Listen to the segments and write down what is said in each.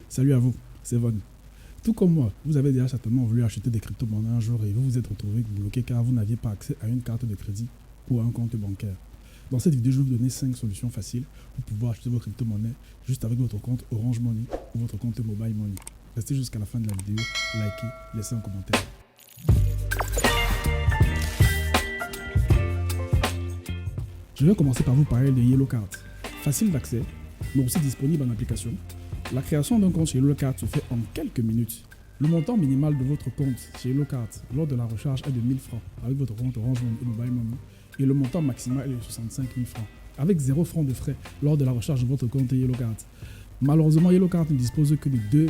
Salut à vous, c'est Von. Tout comme moi, vous avez déjà certainement voulu acheter des crypto-monnaies un jour et vous vous êtes retrouvé bloqué car vous n'aviez pas accès à une carte de crédit ou à un compte bancaire. Dans cette vidéo, je vais vous donner 5 solutions faciles pour pouvoir acheter vos crypto-monnaies juste avec votre compte Orange Money ou votre compte Mobile Money. Restez jusqu'à la fin de la vidéo, likez, laissez un commentaire. Je vais commencer par vous parler de YellowCard. Facile d'accès, mais aussi disponible en application. La création d'un compte chez YellowCard se fait en quelques minutes. Le montant minimal de votre compte chez YellowCard lors de la recharge est de 1000 francs avec votre compte Orange Money et Mobile Money et le montant maximal est de 65 000 francs avec 0 francs de frais lors de la recharge de votre compte YellowCard. Malheureusement, YellowCard ne dispose que de 2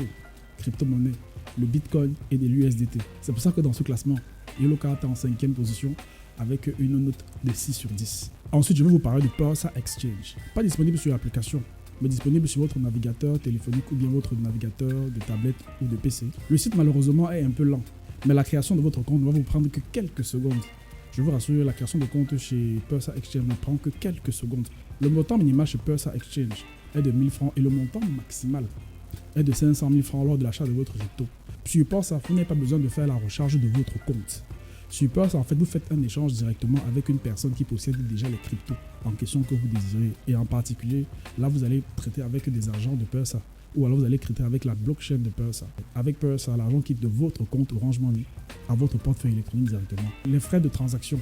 crypto-monnaies, le Bitcoin et de l'USDT. C'est pour ça que dans ce classement, YellowCard est en 5e position avec une note de 6 sur 10. Ensuite, je vais vous parler de Pursa Exchange. Pas disponible sur l'application, mais disponible sur votre navigateur téléphonique ou bien votre navigateur de tablette ou de PC. Le site malheureusement est un peu lent, mais la création de votre compte ne va vous prendre que quelques secondes. Je vous rassure, la création de compte chez Pursa Exchange ne prend que quelques secondes. Le montant minimal chez Pursa Exchange est de 1000 francs et le montant maximal est de 500 000 francs lors de l'achat de votre crypto. Sur Pursa, vous n'avez pas besoin de faire la recharge de votre compte. Sur Pursa, en fait, vous faites un échange directement avec une personne qui possède déjà les cryptos en question que vous désirez. Et en particulier, là, vous allez traiter avec des agents de Pursa ou alors vous allez traiter avec la blockchain de Pursa. Avec Pursa, l'argent quitte de votre compte Orange Money à votre portefeuille électronique directement. Les frais de transaction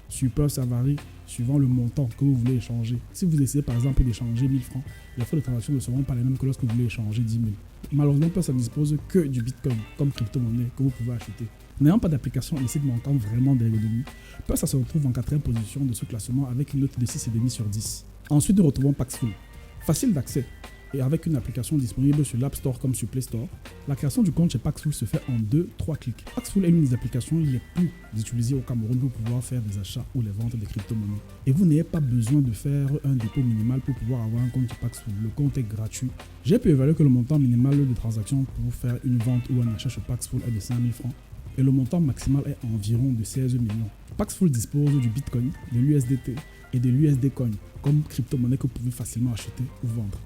sur Pursa varient suivant le montant que vous voulez échanger. Si vous essayez par exemple d'échanger 1000 francs, les frais de transaction ne seront pas les mêmes que lorsque vous voulez échanger 10 000. Malheureusement, Pursa ne dispose que du Bitcoin comme crypto-monnaie que vous pouvez acheter. N'ayant pas d'application et site manquant vraiment d'ergonomie, Pursa se retrouve en 4e position de ce classement avec une note de 6,5 sur 10. Ensuite, nous retrouvons Paxful. Facile d'accès et avec une application disponible sur l'App Store comme sur Play Store, la création du compte chez Paxful se fait en 2-3 clics. Paxful est l'une des applications les plus utilisées au Cameroun pour pouvoir faire des achats ou les ventes de crypto-monnaies. Et vous n'avez pas besoin de faire un dépôt minimal pour pouvoir avoir un compte chez Paxful. Le compte est gratuit. J'ai pu évaluer que le montant minimal de transaction pour faire une vente ou un achat chez Paxful est de 5 000 francs. Et le montant maximal est environ de 16 millions. Paxful dispose du Bitcoin, de l'USDT et de l'USD Coin comme crypto-monnaie que vous pouvez facilement acheter ou vendre.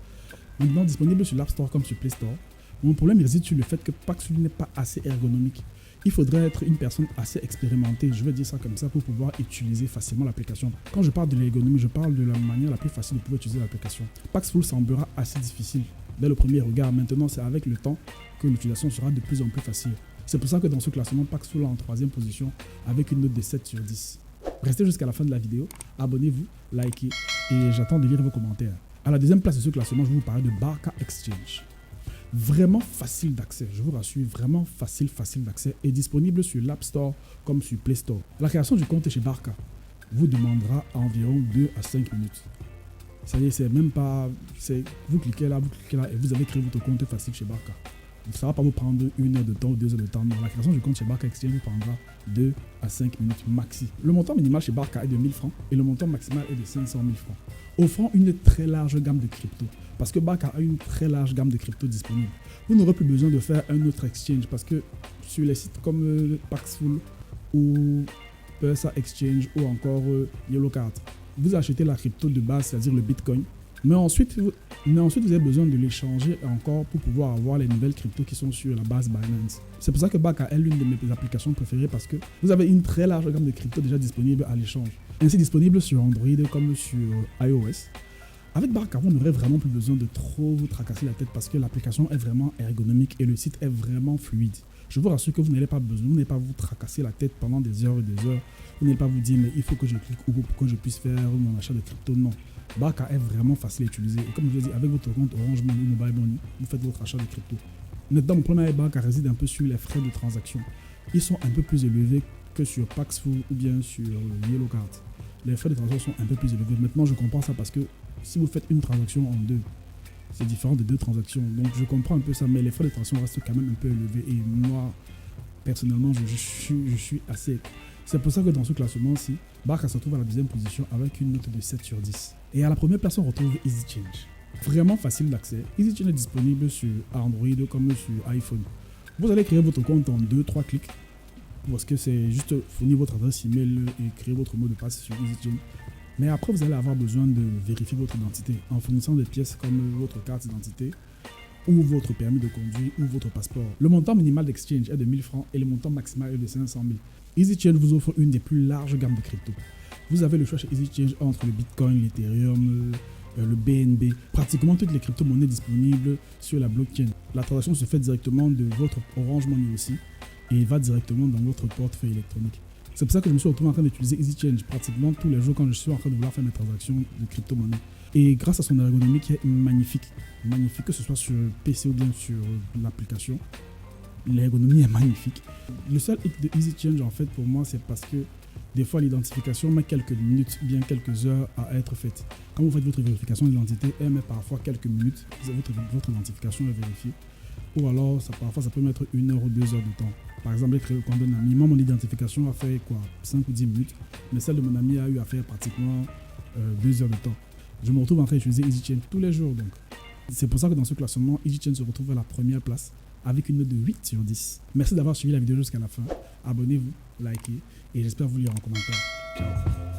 Maintenant disponible sur l'App Store comme sur Play Store, mon problème réside sur le fait que Paxful n'est pas assez ergonomique. Il faudrait être une personne assez expérimentée, je vais dire ça comme ça, pour pouvoir utiliser facilement l'application. Quand je parle de l'ergonomie, je parle de la manière la plus facile de pouvoir utiliser l'application. Paxful semblera assez difficile dès le premier regard. Maintenant, c'est avec le temps que l'utilisation sera de plus en plus facile. C'est pour ça que dans ce classement, Paxful est en 3e position avec une note de 7 sur 10. Restez jusqu'à la fin de la vidéo, abonnez-vous, likez et j'attends de lire vos commentaires. À la 2e place de ce classement, je vais vous parler de Barca Exchange. Vraiment facile d'accès, je vous rassure, vraiment facile d'accès et disponible sur l'App Store comme sur Play Store. La création du compte chez Barca vous demandera environ 2 à 5 minutes. Ça y est, c'est même pas... Vous cliquez là et vous avez créé votre compte facile chez Barca. Ça ne va pas vous prendre 1 heure de temps ou 2 heures de temps. Non, la création du compte chez Barca Exchange vous prendra 2 à 5 minutes maxi. Le montant minimal chez Barca est de 1000 francs et le montant maximal est de 500 000 francs. Offrant une très large gamme de crypto. Parce que Barca a une très large gamme de crypto disponible. Vous n'aurez plus besoin de faire un autre exchange parce que sur les sites comme Paxful ou Pursa Exchange ou encore YellowCard, vous achetez la crypto de base, c'est-à-dire le Bitcoin. Mais ensuite, vous avez besoin de l'échanger encore pour pouvoir avoir les nouvelles cryptos qui sont sur la base Binance. C'est pour ça que Barca est l'une de mes applications préférées parce que vous avez une très large gamme de cryptos déjà disponibles à l'échange. Ainsi disponible sur Android comme sur iOS. Avec Barca, vous n'aurez vraiment plus besoin de trop vous tracasser la tête parce que l'application est vraiment ergonomique et le site est vraiment fluide. Je vous rassure que vous n'allez pas besoin, vous n'allez pas vous tracasser la tête pendant des heures et des heures. Vous n'allez pas vous dire mais il faut que je clique ou pour que je puisse faire mon achat de crypto. Non. Barca est vraiment facile à utiliser et comme je vous ai dit, avec votre compte Orange Money ou Mobile Money, vous faites votre achat de crypto. Maintenant, mon problème avec Barca réside un peu sur les frais de transaction. Ils sont un peu plus élevés que sur Paxful ou bien sur YellowCard. Les frais de transaction sont un peu plus élevés. Maintenant, je comprends ça parce que si vous faites une transaction en deux, c'est différent de 2 transactions. Donc, je comprends un peu ça, mais les frais de transaction restent quand même un peu élevés. Et moi, personnellement, je suis assez... C'est pour ça que dans ce classement-ci, Barca se trouve à la 2e position avec une note de 7 sur 10. Et à la 1re place, on retrouve EasyChange. Vraiment facile d'accès. EasyChange est disponible sur Android comme sur iPhone. Vous allez créer votre compte en 2-3 clics. Parce que c'est juste fournir votre adresse email et créer votre mot de passe sur EasyChange. Mais après, vous allez avoir besoin de vérifier votre identité en fournissant des pièces comme votre carte d'identité ou votre permis de conduire, ou votre passeport. Le montant minimal d'exchange est de 1000 francs et le montant maximal est de 500 000. EasyChange vous offre une des plus larges gammes de crypto. Vous avez le choix chez EasyChange entre le Bitcoin, l'Ethereum, le BNB, pratiquement toutes les crypto-monnaies disponibles sur la blockchain. La transaction se fait directement de votre Orange Money aussi et va directement dans votre portefeuille électronique. C'est pour ça que je me suis retrouvé en train d'utiliser EasyChange pratiquement tous les jours quand je suis en train de vouloir faire mes transactions de crypto-monnaie. Et grâce à son ergonomie qui est magnifique, que ce soit sur PC ou bien sur l'application, l'ergonomie est magnifique. Le seul hic de EasyChange en fait pour moi c'est parce que des fois l'identification met quelques minutes, bien quelques heures à être faite. Quand vous faites votre vérification d'identité, elle met parfois quelques minutes, votre identification est vérifiée. Ou alors parfois ça peut mettre 1 heure ou 2 heures de temps. Par exemple, créer le compte d'un ami, moi mon identification a fait 5 ou 10 minutes, mais celle de mon ami a eu à faire pratiquement 2 heures de temps. Je me retrouve en train d'utiliser EasyChange tous les jours donc. C'est pour ça que dans ce classement, EasyChange se retrouve à la première place avec une note de 8 sur 10. Merci d'avoir suivi la vidéo jusqu'à la fin. Abonnez-vous, likez et j'espère vous lire en commentaire. Ciao.